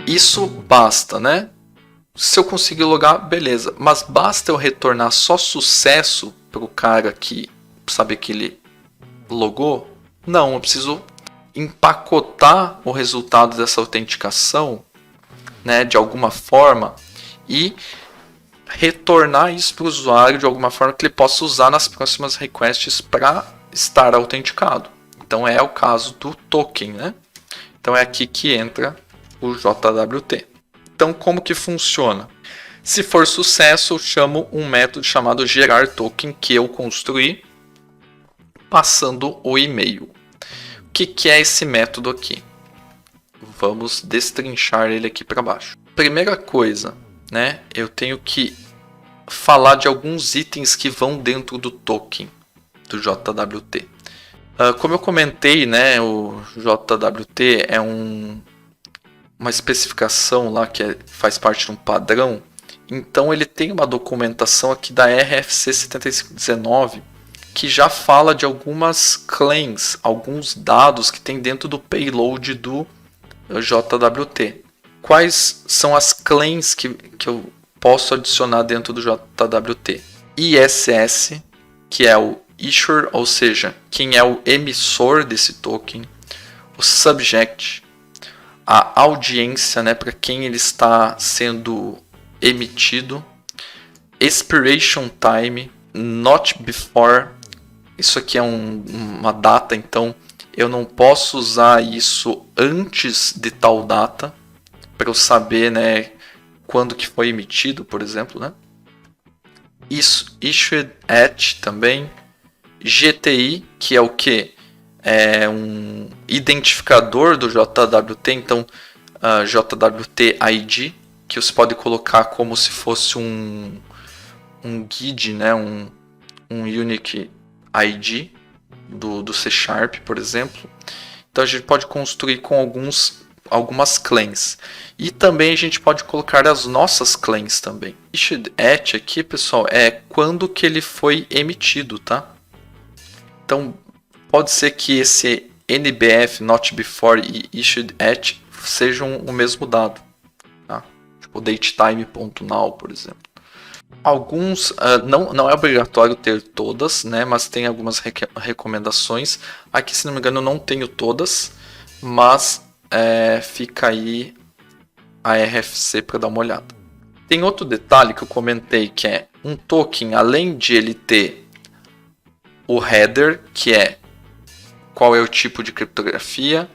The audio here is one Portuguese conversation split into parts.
Isso basta, né? Se eu conseguir logar, beleza. Mas basta eu retornar só sucesso para o cara que saber que ele logou? Não, eu preciso empacotar o resultado dessa autenticação, né, de alguma forma e retornar isso para o usuário de alguma forma que ele possa usar nas próximas requests para estar autenticado. Então é o caso do token, né? Então é aqui que entra o JWT. Então como que funciona? Se for sucesso, eu chamo um método chamado gerar token que eu construí passando o e-mail. O que é esse método aqui? Vamos destrinchar ele aqui para baixo. Primeira coisa, né? Eu tenho que falar de alguns itens que vão dentro do token do JWT. Como eu comentei, né? O JWT é uma especificação lá que faz parte de um padrão. Então ele tem uma documentação aqui da RFC 7519 que já fala de algumas claims, alguns dados que tem dentro do payload do JWT. Quais são as claims que eu posso adicionar dentro do JWT? ISS, que é o issuer, ou seja, quem é o emissor desse token. O subject, a audiência, né, para quem ele está sendo emitido. Expiration time, not before. Isso aqui é uma data, então eu não posso usar isso antes de tal data para eu saber, né, quando que foi emitido, por exemplo, né? Isso, issued at também. GTI, que é o que? É um identificador do JWT, então JWT ID, que você pode colocar como se fosse um GUID, né? um unique ID do C Sharp, por exemplo. Então a gente pode construir com algumas claims. E também a gente pode colocar as nossas claims também. Issued at aqui, pessoal, é quando que ele foi emitido, tá? Então pode ser que esse NBF, not before e issued at sejam o mesmo dado, tá? Tipo datetime.now, por exemplo. Alguns, não é obrigatório ter todas, né, mas tem algumas recomendações. Aqui, se não me engano, eu não tenho todas, mas fica aí a RFC para dar uma olhada. Tem outro detalhe que eu comentei, que é um token, além de ele ter o header, que é qual é o tipo de criptografia,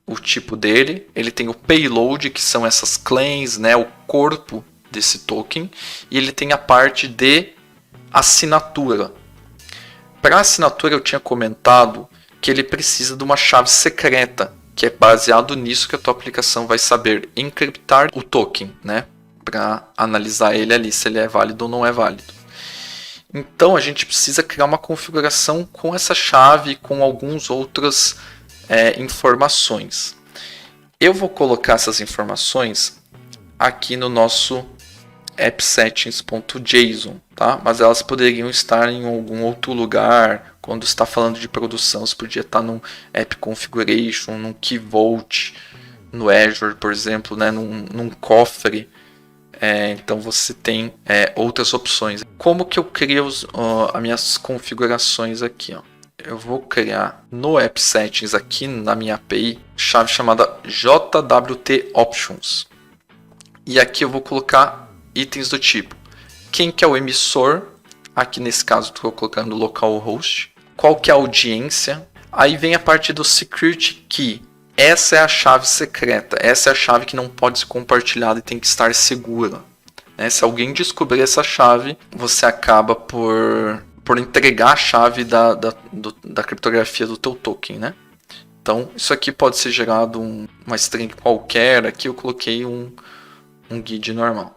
o tipo dele, ele tem o payload, que são essas claims, né, o corpo desse token, e ele tem a parte de assinatura. Para assinatura eu tinha comentado que ele precisa de uma chave secreta, que é baseado nisso que a tua aplicação vai saber encriptar o token, né, para analisar ele ali, se ele é válido ou não é válido. Então a gente precisa criar uma configuração com essa chave e com algumas outras informações. Eu vou colocar essas informações aqui no nosso appsettings.json, tá? Mas elas poderiam estar em algum outro lugar. Quando está falando de produção, você podia estar num app configuration, num key vault, no Azure, por exemplo, né? num cofre. Então você tem outras opções. Como que eu crio as minhas configurações aqui? Ó? Eu vou criar no appsettings aqui na minha API chave chamada JWT Options. E aqui eu vou colocar itens do tipo quem que é o emissor, aqui nesse caso estou colocando localhost, qual que é a audiência, aí vem a parte do security key, essa é a chave secreta, essa é a chave que não pode ser compartilhada e tem que estar segura, né? Se alguém descobrir essa chave, você acaba por entregar a chave da criptografia do teu token, né? Então isso aqui pode ser gerado uma string qualquer, aqui eu coloquei um guide normal.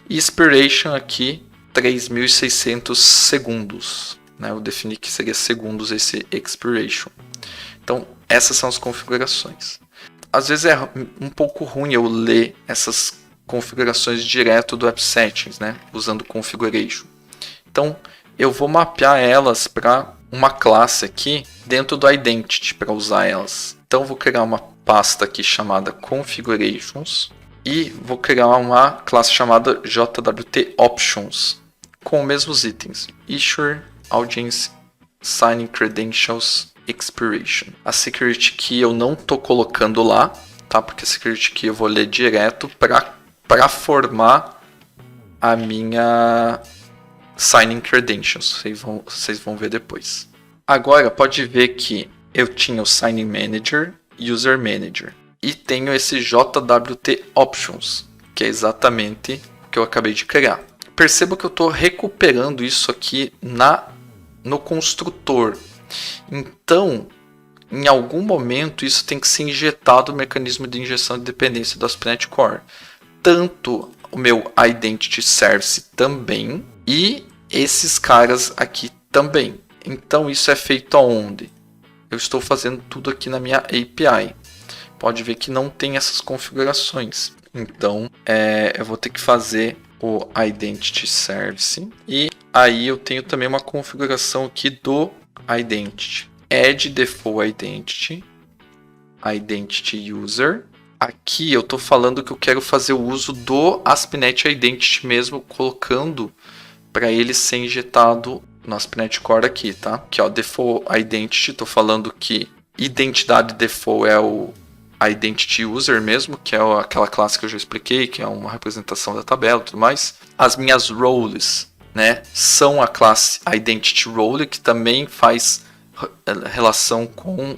E expiration aqui 3.600 segundos, né? Eu defini que seria segundos esse expiration. Então essas são as configurações. Às vezes é um pouco ruim eu ler essas configurações direto do appsettings, né? Usando configuration. Então eu vou mapear elas para uma classe aqui dentro do identity para usar elas. Então eu vou criar uma pasta aqui chamada Configurations e vou criar uma classe chamada JWT Options com os mesmos itens: Issuer, Audience, Signing Credentials, Expiration. A Security Key eu não estou colocando lá, tá? Porque a Security Key eu vou ler direto para formar a minha Signing Credentials. Vocês vão ver depois. Agora pode ver que eu tinha o Signing Manager, User Manager e tenho esse JWT Options, que é exatamente o que eu acabei de criar. Perceba que eu estou recuperando isso aqui no construtor. Então, em algum momento, isso tem que ser injetado no mecanismo de injeção de dependência do ASP.NET Core. Tanto o meu Identity Service também e esses caras aqui também. Então, isso é feito aonde? Eu estou fazendo tudo aqui na minha API. Pode ver que não tem essas configurações. Então, eu vou ter que fazer o Identity Service. E aí eu tenho também uma configuração aqui do Identity. Add Default Identity. Identity User. Aqui eu estou falando que eu quero fazer o uso do ASP.NET Identity mesmo, colocando para ele ser injetado no ASP.NET Core aqui, tá? Aqui, ó, Default Identity, estou falando que identidade default é o Identity User mesmo, que é aquela classe que eu já expliquei, que é uma representação da tabela e tudo mais. As minhas roles, né, são a classe Identity Role, que também faz relação com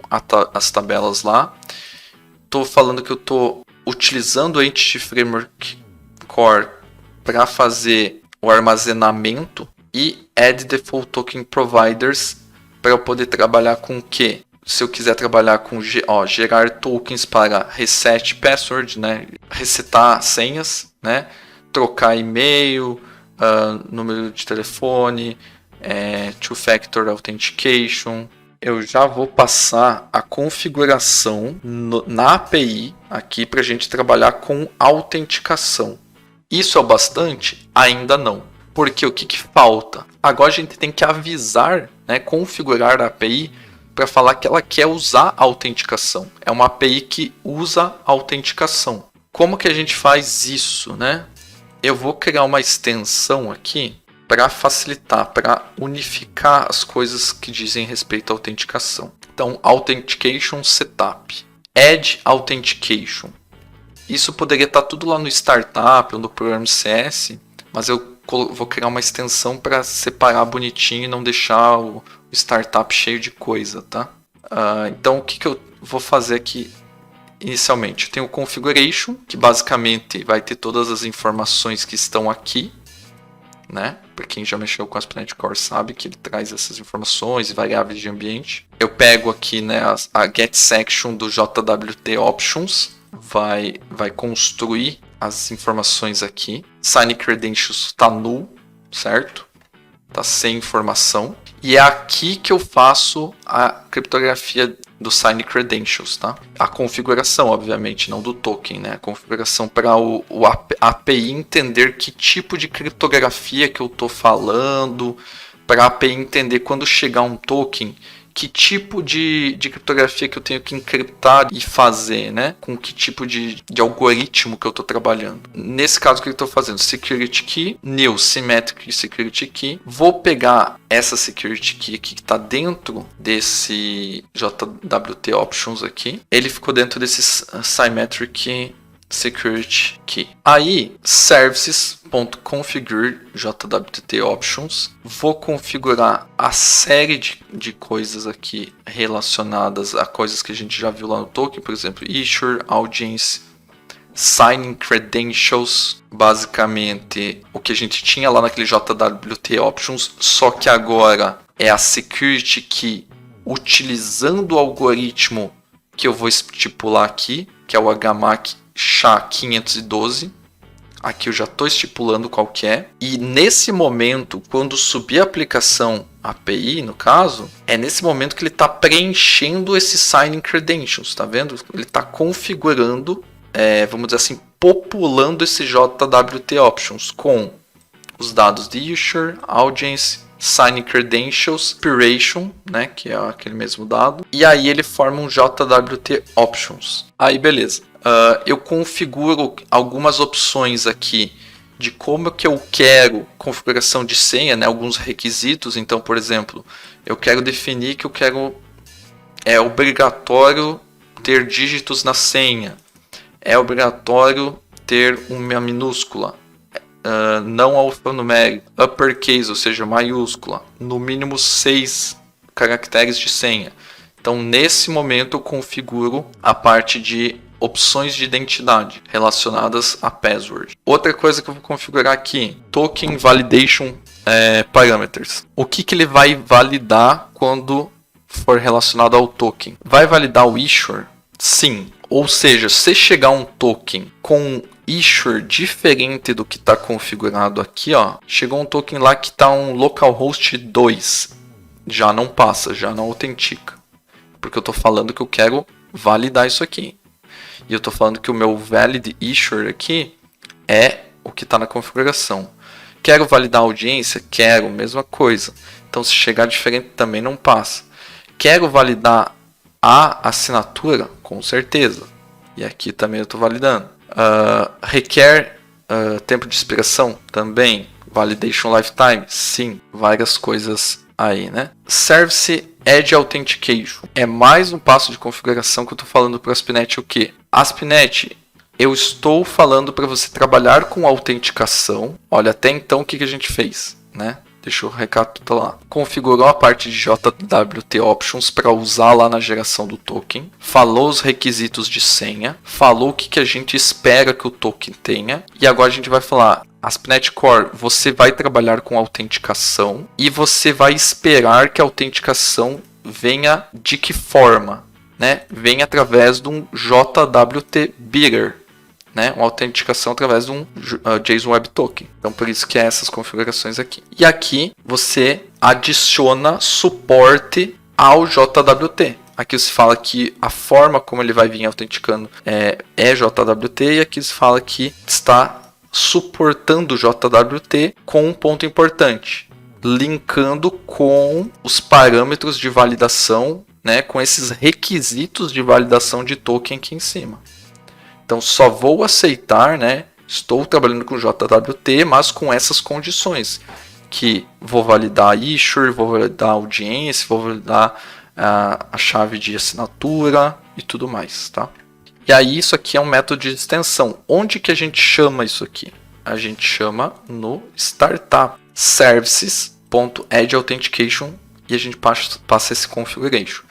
as tabelas lá. Estou falando que eu estou utilizando o Entity Framework Core para fazer o armazenamento e Add Default Token Providers para eu poder trabalhar com o quê? Se eu quiser trabalhar com gerar tokens para reset password, né? Resetar senhas, né? Trocar e-mail, número de telefone, two-factor authentication. Eu já vou passar a configuração na API aqui para a gente trabalhar com autenticação. Isso é o bastante? Ainda não. Porque o que falta? Agora a gente tem que avisar, né, configurar a API para falar que ela quer usar a autenticação. É uma API que usa a autenticação. Como que a gente faz isso, né? Eu vou criar uma extensão aqui para facilitar, para unificar as coisas que dizem respeito à autenticação. Então, Authentication Setup. Add Authentication. Isso poderia estar tudo lá no Startup ou no Programa CS, mas eu vou criar uma extensão para separar bonitinho e não deixar o startup cheio de coisa, tá? Então, o que eu vou fazer aqui inicialmente? Eu tenho o Configuration, que basicamente vai ter todas as informações que estão aqui, né? Para quem já mexeu com a ASP.NET Core sabe que ele traz essas informações e variáveis de ambiente. Eu pego aqui, né, a Get Section do JWT Options, vai construir as informações aqui. Sign Credentials está null, certo? Está sem informação. E é aqui que eu faço a criptografia do Sign Credentials, tá? A configuração, obviamente, não do token, né? A configuração para a API entender que tipo de criptografia que eu estou falando, para a API entender quando chegar um token, que tipo de criptografia que eu tenho que encriptar e fazer, né? Com que tipo de algoritmo que eu estou trabalhando. Nesse caso, o que eu estou fazendo? Security Key, New Symmetric Security Key. Vou pegar essa Security Key aqui que está dentro desse JWT Options aqui. Ele ficou dentro desse Symmetric Security Key. Aí, services.configure JWT Options. Vou configurar a série de coisas aqui relacionadas a coisas que a gente já viu lá no token, por exemplo, Issuer, Audience, Signing Credentials, basicamente o que a gente tinha lá naquele JWT Options, só que agora é a Security Key utilizando o algoritmo que eu vou estipular aqui, que é o HMAC SHA-512. Aqui eu já estou estipulando qual que é. E nesse momento, quando subir a aplicação API, no caso, é nesse momento que ele está preenchendo esse Signing Credentials, tá vendo? Ele está configurando, vamos dizer assim, populando esse JWT Options com os dados de Issuer, Audience, sign credentials, expiration, né, que é aquele mesmo dado, e aí ele forma um JWT options. Aí beleza, eu configuro algumas opções aqui de como que eu quero configuração de senha, né, alguns requisitos. Então, por exemplo, eu quero definir que é obrigatório ter dígitos na senha, é obrigatório ter uma minúscula, não alfanumérico, uppercase, ou seja, maiúscula, no mínimo 6 caracteres de senha. Então, nesse momento, eu configuro a parte de opções de identidade relacionadas a password. Outra coisa que eu vou configurar aqui, token validation parameters. O que ele vai validar quando for relacionado ao token? Vai validar o issuer? Sim. Ou seja, se chegar um token com issuer diferente do que está configurado aqui, ó, chegou um token lá que está um localhost 2, já não passa, já não autentica, porque eu estou falando que eu quero validar isso aqui. E eu estou falando que o meu valid issuer aqui é o que está na configuração. Quero validar a audiência? Quero, mesma coisa. Então, se chegar diferente também não passa. Quero validar a assinatura? Com certeza. E aqui também eu estou validando. Requer tempo de expiração? Também. Validation lifetime? Sim. Várias coisas aí, né? Service Edge Authentication. É mais um passo de configuração que eu estou falando para o ASP.NET o quê? ASP.NET, eu estou falando para você trabalhar com autenticação. Olha, até então o que a gente fez, né? Deixa eu recapitular. Configurou a parte de JWT Options para usar lá na geração do token. Falou os requisitos de senha. Falou o que a gente espera que o token tenha. E agora a gente vai falar, ASP.NET Core, você vai trabalhar com autenticação. E você vai esperar que a autenticação venha de que forma? Né? Venha através de um JWT Bidder. Né, uma autenticação através de um JSON Web Token. Então, por isso que é essas configurações aqui. E aqui você adiciona suporte ao JWT. Aqui se fala que a forma como ele vai vir autenticando é JWT, e aqui se fala que está suportando o JWT com um ponto importante, linkando com os parâmetros de validação, né, com esses requisitos de validação de token aqui em cima. Então, só vou aceitar, né? Estou trabalhando com JWT, mas com essas condições. Que vou validar a issuer, vou validar a audiência, vou validar a chave de assinatura e tudo mais, tá? E aí, isso aqui é um método de extensão. Onde que a gente chama isso aqui? A gente chama no startup services.edgeauthentication e a gente passa esse configuration.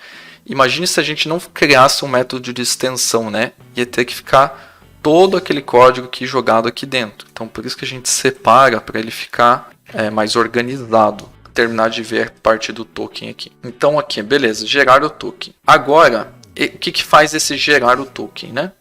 Imagine se a gente não criasse um método de extensão, né? Ia ter que ficar todo aquele código aqui jogado aqui dentro. Então, por isso que a gente separa para ele ficar mais organizado. Terminar de ver parte do token aqui. Então, aqui, beleza, gerar o token. Agora, o que faz esse gerar o token, né?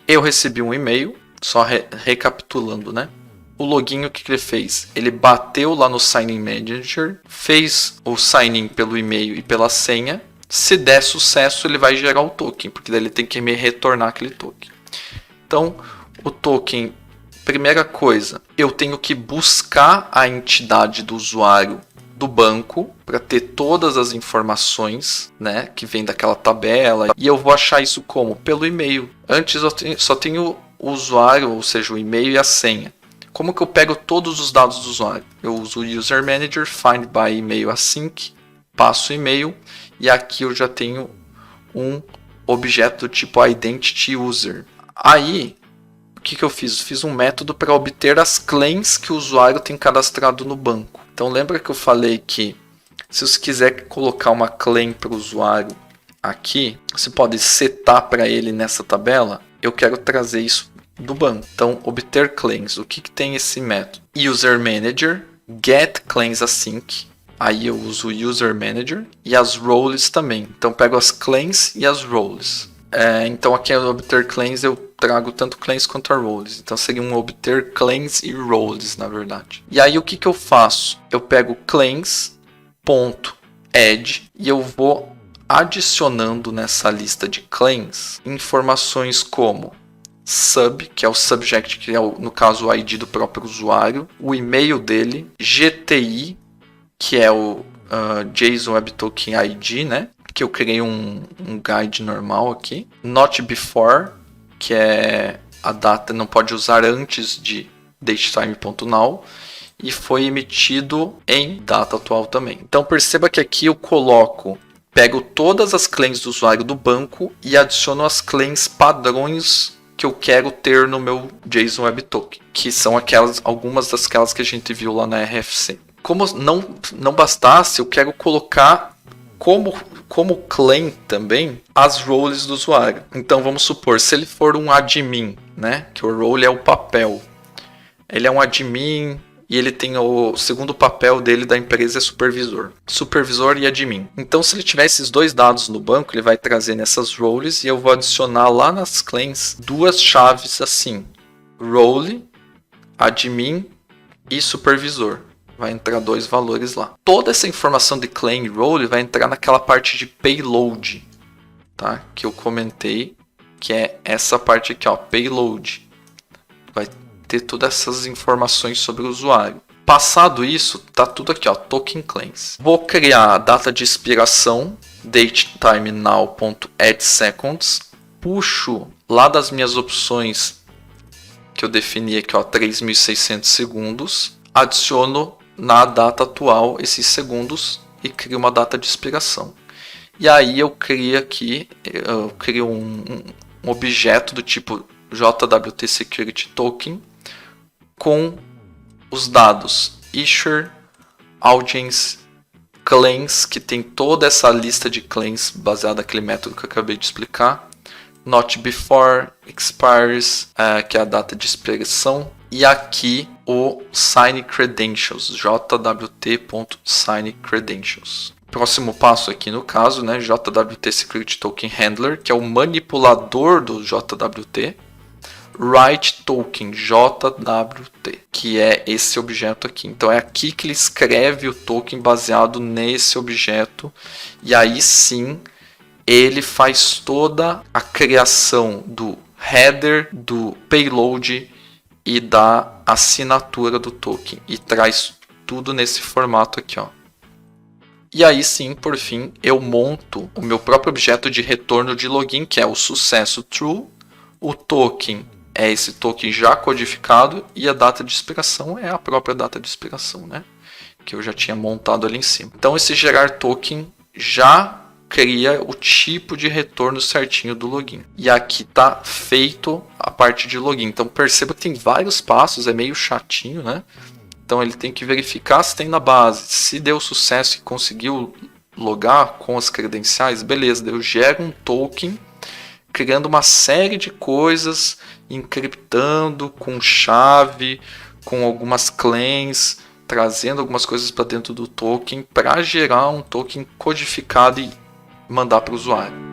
Eu recebi um e-mail, só recapitulando, né? O login, o que ele fez? Ele bateu lá no Sign-in Manager, fez o sign-in pelo e-mail e pela senha. Se der sucesso, ele vai gerar o token, porque daí ele tem que me retornar aquele token. Então, o token, primeira coisa, eu tenho que buscar a entidade do usuário do banco para ter todas as informações, né, que vem daquela tabela. E eu vou achar isso como? Pelo e-mail. Antes eu só tenho o usuário, ou seja, o e-mail e a senha. Como que eu pego todos os dados do usuário? Eu uso o User Manager, Find by Email Async, passo o e-mail. E aqui eu já tenho um objeto do tipo Identity User. Aí, o que eu fiz? Fiz um método para obter as claims que o usuário tem cadastrado no banco. Então, lembra que eu falei que se você quiser colocar uma claim para o usuário aqui, você pode setar para ele nessa tabela. Eu quero trazer isso do banco. Então, obter claims. O que tem esse método? User Manager, get claims async. Aí eu uso o User Manager e as roles também. Então pego as claims e as roles. Então aqui no obter claims eu trago tanto claims quanto as roles. Então seria um obter claims e roles, na verdade. E aí o que eu faço? Eu pego claims.add e eu vou adicionando nessa lista de claims informações como sub, que é o subject, que é no caso o ID do próprio usuário, o e-mail dele, GTI, que é o JSON Web Token ID, né? Que eu criei um guide normal aqui. Not before, que é a data não pode usar antes de datetime.now. E foi emitido em data atual também. Então perceba que aqui eu pego todas as claims do usuário do banco e adiciono as claims padrões que eu quero ter no meu JSON Web Token, que são algumas daquelas que a gente viu lá na RFC. Como não bastasse, eu quero colocar como claim também as roles do usuário. Então vamos supor, se ele for um admin, né, que o role é o papel. Ele é um admin e ele tem o segundo papel dele da empresa é supervisor. Supervisor e admin. Então se ele tiver esses dois dados no banco, ele vai trazer nessas roles e eu vou adicionar lá nas claims duas chaves assim. Role, admin e supervisor. Vai entrar dois valores lá. Toda essa informação de claim e role vai entrar naquela parte de payload, tá? Que eu comentei, que é essa parte aqui, ó, payload. Vai ter todas essas informações sobre o usuário. Passado isso, tá tudo aqui, ó, token claims. Vou criar a data de expiração, datetime.now.addSeconds. Puxo lá das minhas opções que eu defini aqui, ó, 3.600 segundos. Adiciono na data atual esses segundos e crio uma data de expiração. E aí eu crio um objeto do tipo JWT Security Token com os dados issuer, audience, claims, que tem toda essa lista de claims baseada naquele método que eu acabei de explicar, not before, expires, que é a data de expiração, e aqui o sign credentials, jwt.sign-credentials. Próximo passo aqui no caso, né, JWT Security Token Handler, que é o manipulador do JWT, write token, JWT, que é esse objeto aqui. Então é aqui que ele escreve o token baseado nesse objeto, e aí sim ele faz toda a criação do header, do payload e da assinatura do token, e traz tudo nesse formato aqui, ó. E aí sim, por fim, eu monto o meu próprio objeto de retorno de login, que é o sucesso true, o token é esse token já codificado e a data de expiração é a própria data de expiração, né? Que eu já tinha montado ali em cima. Então esse gerar token já cria o tipo de retorno certinho do login. E aqui está feito a parte de login. Então perceba que tem vários passos, é meio chatinho, né? Então ele tem que verificar se tem na base. Se deu sucesso e conseguiu logar com as credenciais, beleza, eu gero um token criando uma série de coisas, encriptando com chave, com algumas claims, trazendo algumas coisas para dentro do token para gerar um token codificado e mandar para o usuário.